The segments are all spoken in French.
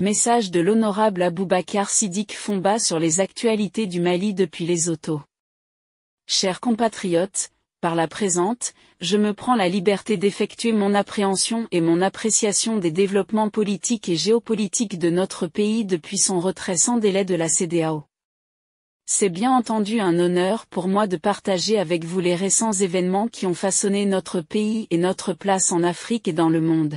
Message de l'honorable Aboubacar Siddiq Fomba sur les actualités du Mali depuis Lesotho. Chers compatriotes, par la présente, je me prends la liberté d'effectuer mon appréhension et mon appréciation des développements politiques et géopolitiques de notre pays depuis son retrait sans délai de la CEDEAO. C'est bien entendu un honneur pour moi de partager avec vous les récents événements qui ont façonné notre pays et notre place en Afrique et dans le monde.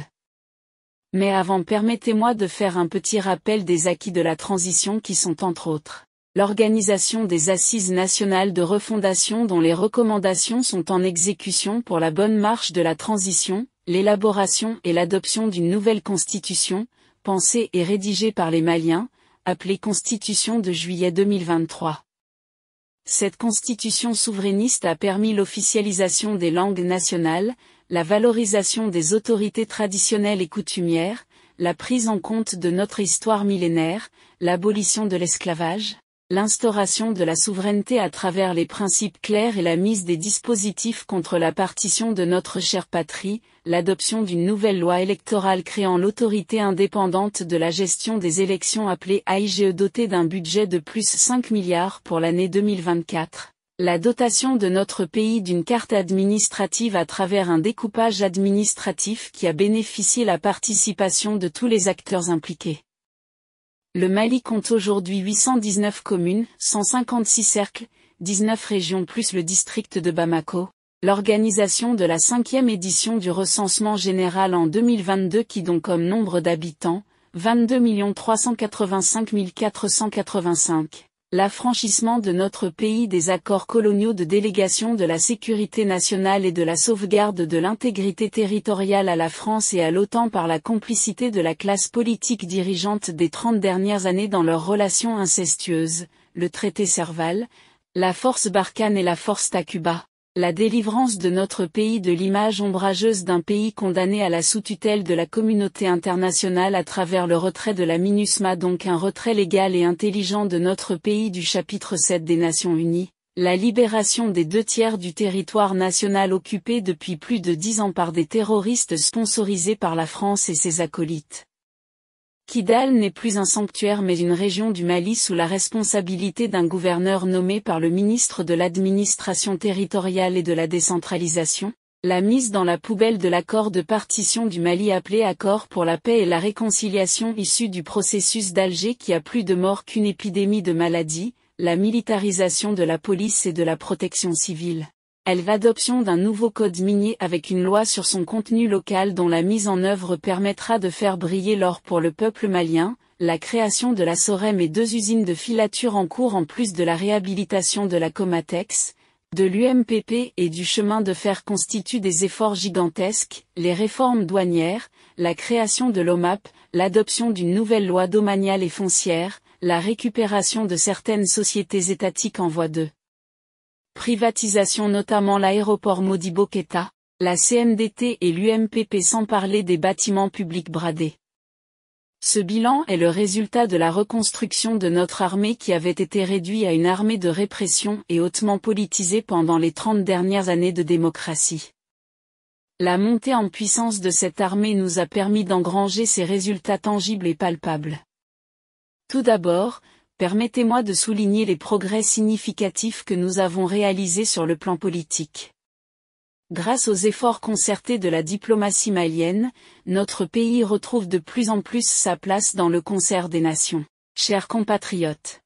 Mais avant, permettez-moi de faire un petit rappel des acquis de la transition qui sont entre autres l'organisation des Assises nationales de refondation dont les recommandations sont en exécution pour la bonne marche de la transition, l'élaboration et l'adoption d'une nouvelle constitution, pensée et rédigée par les Maliens, appelée Constitution de juillet 2023. Cette constitution souverainiste a permis l'officialisation des langues nationales, la valorisation des autorités traditionnelles et coutumières, la prise en compte de notre histoire millénaire, l'abolition de l'esclavage, l'instauration de la souveraineté à travers les principes clairs et la mise des dispositifs contre la partition de notre chère patrie, l'adoption d'une nouvelle loi électorale créant l'autorité indépendante de la gestion des élections appelée AIGE dotée d'un budget de plus 5 milliards pour l'année 2024. La dotation de notre pays d'une carte administrative à travers un découpage administratif qui a bénéficié la participation de tous les acteurs impliqués. Le Mali compte aujourd'hui 819 communes, 156 cercles, 19 régions plus le district de Bamako. L'organisation de la 5e édition du recensement général en 2022 qui donc comme nombre d'habitants, 22 385 485. L'affranchissement de notre pays des accords coloniaux de délégation de la sécurité nationale et de la sauvegarde de l'intégrité territoriale à la France et à l'OTAN par la complicité de la classe politique dirigeante des 30 dernières années dans leurs relations incestueuses, le traité Serval, la force Barkhane et la force Takuba. La délivrance de notre pays de l'image ombrageuse d'un pays condamné à la sous-tutelle de la communauté internationale à travers le retrait de la MINUSMA, donc un retrait légal et intelligent de notre pays du chapitre 7 des Nations Unies, la libération des 2/3 du territoire national occupé depuis plus de 10 ans par des terroristes sponsorisés par la France et ses acolytes. Kidal n'est plus un sanctuaire mais une région du Mali sous la responsabilité d'un gouverneur nommé par le ministre de l'Administration territoriale et de la décentralisation, la mise dans la poubelle de l'accord de partition du Mali appelé Accord pour la paix et la réconciliation issu du processus d'Alger qui a plus de morts qu'une épidémie de maladies, la militarisation de la police et de la protection civile. L'adoption d'un nouveau code minier avec une loi sur son contenu local dont la mise en œuvre permettra de faire briller l'or pour le peuple malien, la création de la SOREM et 2 usines de filature en cours en plus de la réhabilitation de la Comatex, de l'UMPP et du chemin de fer constituent des efforts gigantesques, les réformes douanières, la création de l'OMAP, l'adoption d'une nouvelle loi domaniale et foncière, la récupération de certaines sociétés étatiques en voie de privatisation notamment l'aéroport Modibo Keïta, la CNDT et l'UMPP sans parler des bâtiments publics bradés. Ce bilan est le résultat de la reconstruction de notre armée qui avait été réduite à une armée de répression et hautement politisée pendant les 30 dernières années de démocratie. La montée en puissance de cette armée nous a permis d'engranger ces résultats tangibles et palpables. Tout d'abord, permettez-moi de souligner les progrès significatifs que nous avons réalisés sur le plan politique. Grâce aux efforts concertés de la diplomatie malienne, notre pays retrouve de plus en plus sa place dans le concert des nations. Chers compatriotes.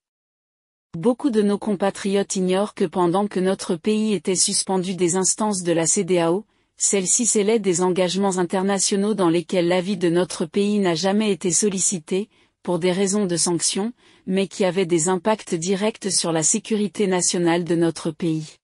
Beaucoup de nos compatriotes ignorent que pendant que notre pays était suspendu des instances de la CEDEAO, celle-ci scellait des engagements internationaux dans lesquels l'avis de notre pays n'a jamais été sollicité, pour des raisons de sanctions, mais qui avaient des impacts directs sur la sécurité nationale de notre pays.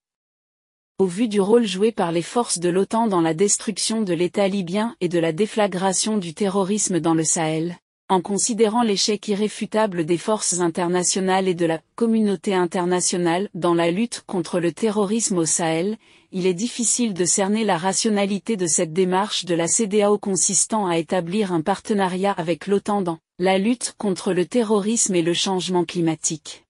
Au vu du rôle joué par les forces de l'OTAN dans la destruction de l'État libyen et de la déflagration du terrorisme dans le Sahel, en considérant l'échec irréfutable des forces internationales et de la communauté internationale dans la lutte contre le terrorisme au Sahel, il est difficile de cerner la rationalité de cette démarche de la CEDEAO consistant à établir un partenariat avec l'OTAN dans la lutte contre le terrorisme et le changement climatique.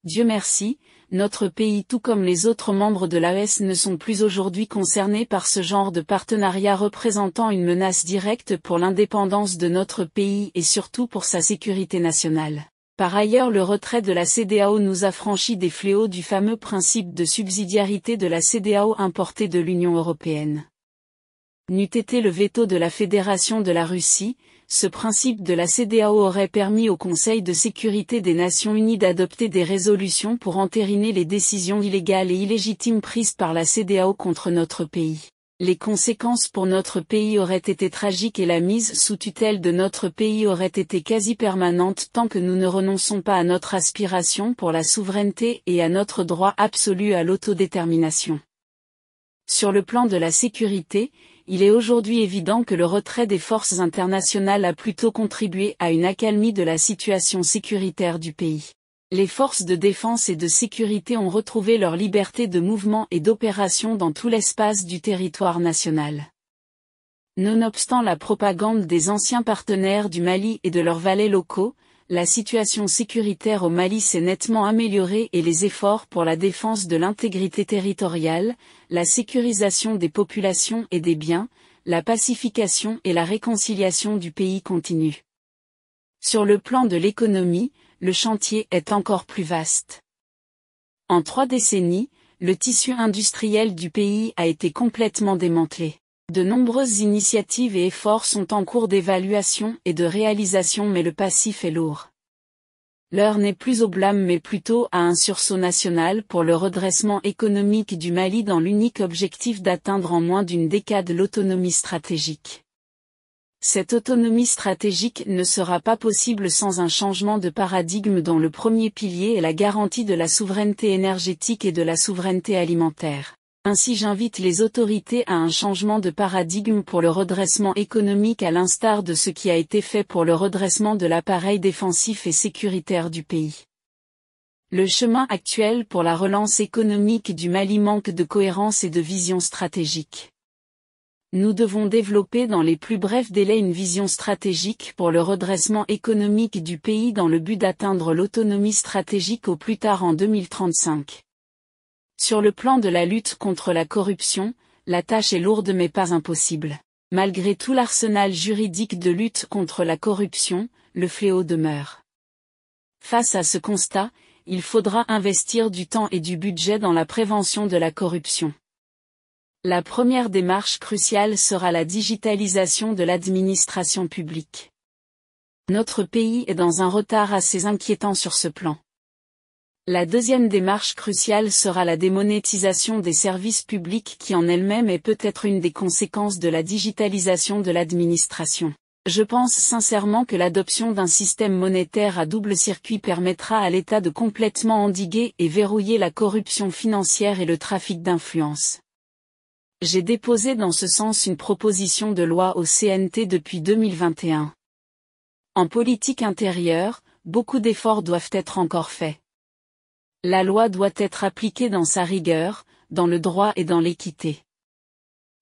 Dieu merci, notre pays tout comme les autres membres de l'AES ne sont plus aujourd'hui concernés par ce genre de partenariat représentant une menace directe pour l'indépendance de notre pays et surtout pour sa sécurité nationale. Par ailleurs, le retrait de la CEDEAO nous a franchi des fléaux du fameux principe de subsidiarité de la CEDEAO importé de l'Union européenne. N'eût été le veto de la Fédération de la Russie, ce principe de la CEDEAO aurait permis au Conseil de sécurité des Nations Unies d'adopter des résolutions pour entériner les décisions illégales et illégitimes prises par la CEDEAO contre notre pays. Les conséquences pour notre pays auraient été tragiques et la mise sous tutelle de notre pays aurait été quasi permanente tant que nous ne renonçons pas à notre aspiration pour la souveraineté et à notre droit absolu à l'autodétermination. Sur le plan de la sécurité, il est aujourd'hui évident que le retrait des forces internationales a plutôt contribué à une accalmie de la situation sécuritaire du pays. Les forces de défense et de sécurité ont retrouvé leur liberté de mouvement et d'opération dans tout l'espace du territoire national. Nonobstant la propagande des anciens partenaires du Mali et de leurs valets locaux, la situation sécuritaire au Mali s'est nettement améliorée et les efforts pour la défense de l'intégrité territoriale, la sécurisation des populations et des biens, la pacification et la réconciliation du pays continuent. Sur le plan de l'économie, le chantier est encore plus vaste. En 3 décennies, le tissu industriel du pays a été complètement démantelé. De nombreuses initiatives et efforts sont en cours d'évaluation et de réalisation mais le passif est lourd. L'heure n'est plus au blâme mais plutôt à un sursaut national pour le redressement économique du Mali dans l'unique objectif d'atteindre en moins d'une décade l'autonomie stratégique. Cette autonomie stratégique ne sera pas possible sans un changement de paradigme dont le premier pilier est la garantie de la souveraineté énergétique et de la souveraineté alimentaire. Ainsi j'invite les autorités à un changement de paradigme pour le redressement économique à l'instar de ce qui a été fait pour le redressement de l'appareil défensif et sécuritaire du pays. Le chemin actuel pour la relance économique du Mali manque de cohérence et de vision stratégique. Nous devons développer dans les plus brefs délais une vision stratégique pour le redressement économique du pays dans le but d'atteindre l'autonomie stratégique au plus tard en 2035. Sur le plan de la lutte contre la corruption, la tâche est lourde mais pas impossible. Malgré tout l'arsenal juridique de lutte contre la corruption, le fléau demeure. Face à ce constat, il faudra investir du temps et du budget dans la prévention de la corruption. La première démarche cruciale sera la digitalisation de l'administration publique. Notre pays est dans un retard assez inquiétant sur ce plan. La deuxième démarche cruciale sera la démonétisation des services publics qui en elle-même est peut-être une des conséquences de la digitalisation de l'administration. Je pense sincèrement que l'adoption d'un système monétaire à double circuit permettra à l'État de complètement endiguer et verrouiller la corruption financière et le trafic d'influence. J'ai déposé dans ce sens une proposition de loi au CNT depuis 2021. En politique intérieure, beaucoup d'efforts doivent être encore faits. La loi doit être appliquée dans sa rigueur, dans le droit et dans l'équité.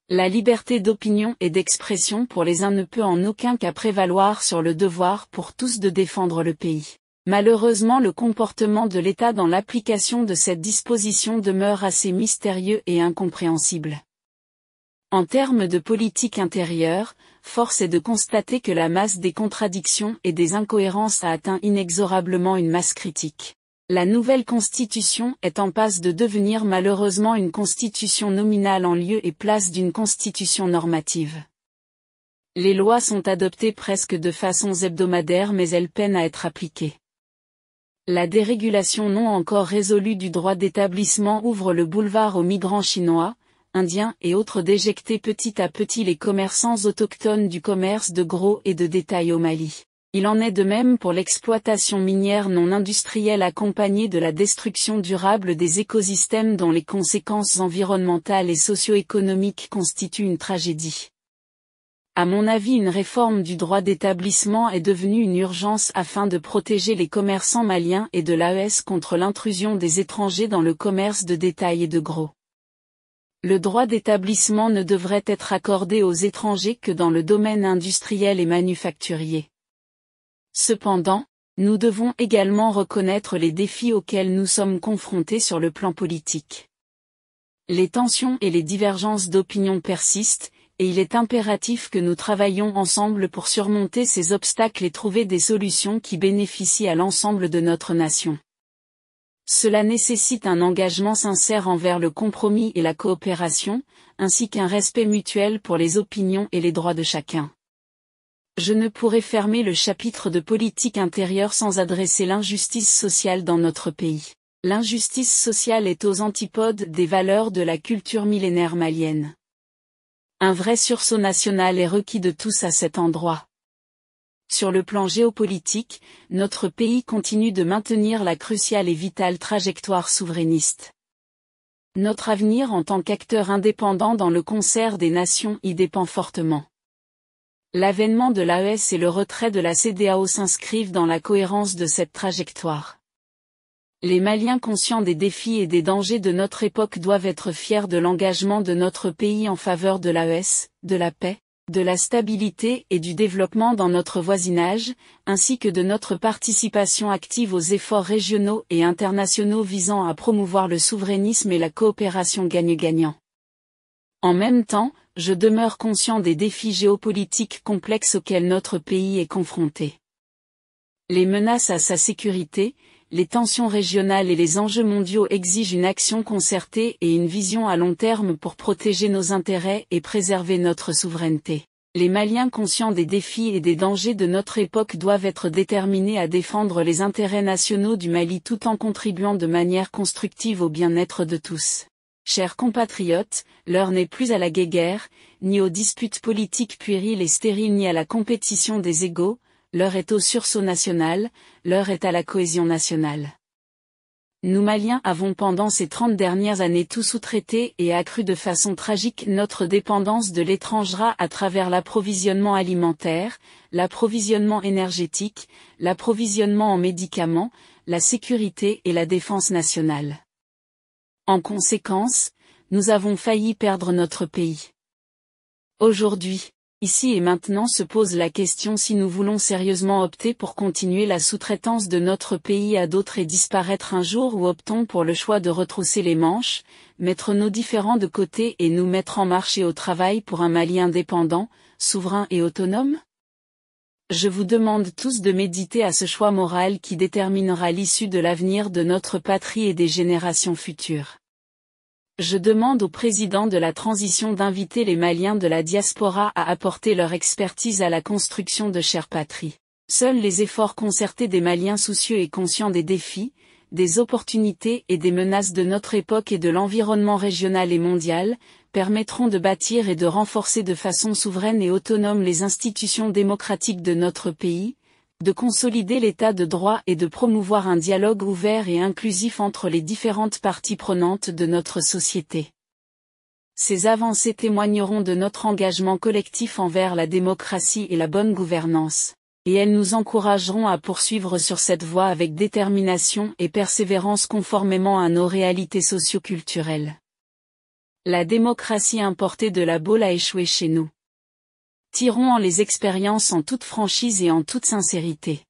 La liberté d'opinion et d'expression pour les uns ne peut en aucun cas prévaloir sur le devoir pour tous de défendre le pays. Malheureusement, le comportement de l'État dans l'application de cette disposition demeure assez mystérieux et incompréhensible. En termes de politique intérieure, force est de constater que la masse des contradictions et des incohérences a atteint inexorablement une masse critique. La nouvelle constitution est en passe de devenir malheureusement une constitution nominale en lieu et place d'une constitution normative. Les lois sont adoptées presque de façon hebdomadaire mais elles peinent à être appliquées. La dérégulation non encore résolue du droit d'établissement ouvre le boulevard aux migrants chinois, indiens et autres d'éjecter petit à petit les commerçants autochtones du commerce de gros et de détail au Mali. Il en est de même pour l'exploitation minière non industrielle accompagnée de la destruction durable des écosystèmes dont les conséquences environnementales et socio-économiques constituent une tragédie. À mon avis, une réforme du droit d'établissement est devenue une urgence afin de protéger les commerçants maliens et de l'AES contre l'intrusion des étrangers dans le commerce de détail et de gros. Le droit d'établissement ne devrait être accordé aux étrangers que dans le domaine industriel et manufacturier. Cependant, Nous devons également reconnaître les défis auxquels nous sommes confrontés sur le plan politique. Les tensions et les divergences d'opinion persistent, et il est impératif que nous travaillions ensemble pour surmonter ces obstacles et trouver des solutions qui bénéficient à l'ensemble de notre nation. Cela nécessite un engagement sincère envers le compromis et la coopération, ainsi qu'un respect mutuel pour les opinions et les droits de chacun. Je ne pourrais fermer le chapitre de politique intérieure sans adresser l'injustice sociale dans notre pays. L'injustice sociale est aux antipodes des valeurs de la culture millénaire malienne. Un vrai sursaut national est requis de tous à cet endroit. Sur le plan géopolitique, notre pays continue de maintenir la cruciale et vitale trajectoire souverainiste. Notre avenir en tant qu'acteur indépendant dans le concert des nations y dépend fortement. L'avènement de l'AES et le retrait de la CEDEAO s'inscrivent dans la cohérence de cette trajectoire. Les Maliens conscients des défis et des dangers de notre époque doivent être fiers de l'engagement de notre pays en faveur de l'AES, de la paix, de la stabilité et du développement dans notre voisinage, ainsi que de notre participation active aux efforts régionaux et internationaux visant à promouvoir le souverainisme et la coopération gagnant-gagnant. En même temps, je demeure conscient des défis géopolitiques complexes auxquels notre pays est confronté. Les menaces à sa sécurité, les tensions régionales et les enjeux mondiaux exigent une action concertée et une vision à long terme pour protéger nos intérêts et préserver notre souveraineté. Les Maliens conscients des défis et des dangers de notre époque doivent être déterminés à défendre les intérêts nationaux du Mali tout en contribuant de manière constructive au bien-être de tous. Chers compatriotes, l'heure n'est plus à la guéguerre, ni aux disputes politiques puériles et stériles ni à la compétition des égaux, l'heure est au sursaut national, l'heure est à la cohésion nationale. Nous Maliens avons pendant ces 30 dernières années tout sous-traité et accru de façon tragique notre dépendance de l'étranger à travers l'approvisionnement alimentaire, l'approvisionnement énergétique, l'approvisionnement en médicaments, la sécurité et la défense nationale. En conséquence, nous avons failli perdre notre pays. Aujourd'hui, ici et maintenant se pose la question si nous voulons sérieusement opter pour continuer la sous-traitance de notre pays à d'autres et disparaître un jour ou optons pour le choix de retrousser les manches, mettre nos différends de côté et nous mettre en marche et au travail pour un Mali indépendant, souverain et autonome? Je vous demande tous de méditer à ce choix moral qui déterminera l'issue de l'avenir de notre patrie et des générations futures. Je demande au président de la transition d'inviter les Maliens de la diaspora à apporter leur expertise à la construction de chère patrie. Seuls les efforts concertés des Maliens soucieux et conscients des défis, des opportunités et des menaces de notre époque et de l'environnement régional et mondial, permettront de bâtir et de renforcer de façon souveraine et autonome les institutions démocratiques de notre pays, de consolider l'état de droit et de promouvoir un dialogue ouvert et inclusif entre les différentes parties prenantes de notre société. Ces avancées témoigneront de notre engagement collectif envers la démocratie et la bonne gouvernance, et elles nous encourageront à poursuivre sur cette voie avec détermination et persévérance conformément à nos réalités socio-culturelles. La démocratie importée de la Baule a échoué chez nous. Tirons les expériences en toute franchise et en toute sincérité.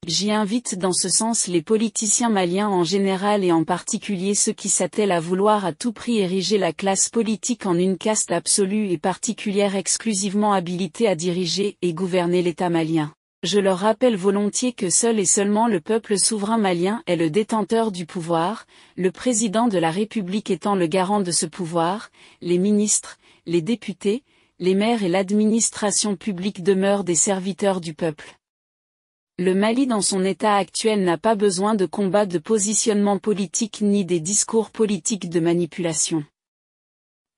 J'y invite dans ce sens les politiciens maliens en général et en particulier ceux qui s'attellent à vouloir à tout prix ériger la classe politique en une caste absolue et particulière exclusivement habilitée à diriger et gouverner l'État malien. Je leur rappelle volontiers que seul et seulement le peuple souverain malien est le détenteur du pouvoir, le président de la République étant le garant de ce pouvoir, les ministres, les députés, les maires et l'administration publique demeurent des serviteurs du peuple. Le Mali dans son état actuel n'a pas besoin de combats de positionnement politique ni des discours politiques de manipulation.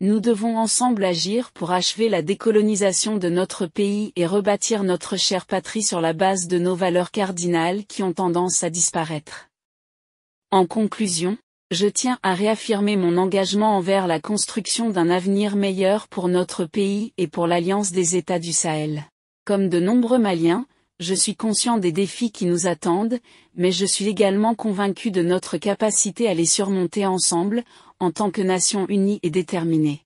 Nous devons ensemble agir pour achever la décolonisation de notre pays et rebâtir notre chère patrie sur la base de nos valeurs cardinales qui ont tendance à disparaître. En conclusion, je tiens à réaffirmer mon engagement envers la construction d'un avenir meilleur pour notre pays et pour l'Alliance des États du Sahel. Comme de nombreux Maliens, je suis conscient des défis qui nous attendent, mais je suis également convaincu de notre capacité à les surmonter ensemble, en tant que nation unie et déterminée.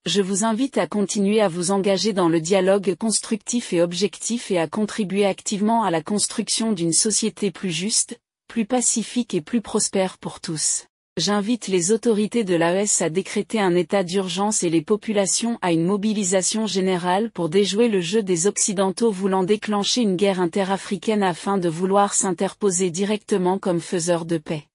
Je vous invite à continuer à vous engager dans le dialogue constructif et objectif et à contribuer activement à la construction d'une société plus juste, plus pacifique et plus prospère pour tous. J'invite les autorités de l'AES à décréter un état d'urgence et les populations à une mobilisation générale pour déjouer le jeu des Occidentaux voulant déclencher une guerre interafricaine afin de vouloir s'interposer directement comme faiseurs de paix.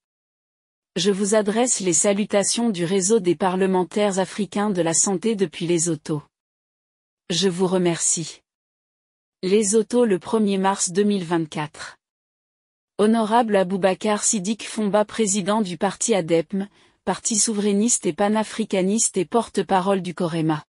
Je vous adresse les salutations du réseau des parlementaires africains de la santé depuis Lesotho. Je vous remercie. Lesotho le 1er mars 2024. Honorable Aboubacar Siddiq Fomba, président du parti ADEPM, parti souverainiste et panafricaniste et porte-parole du COREMA.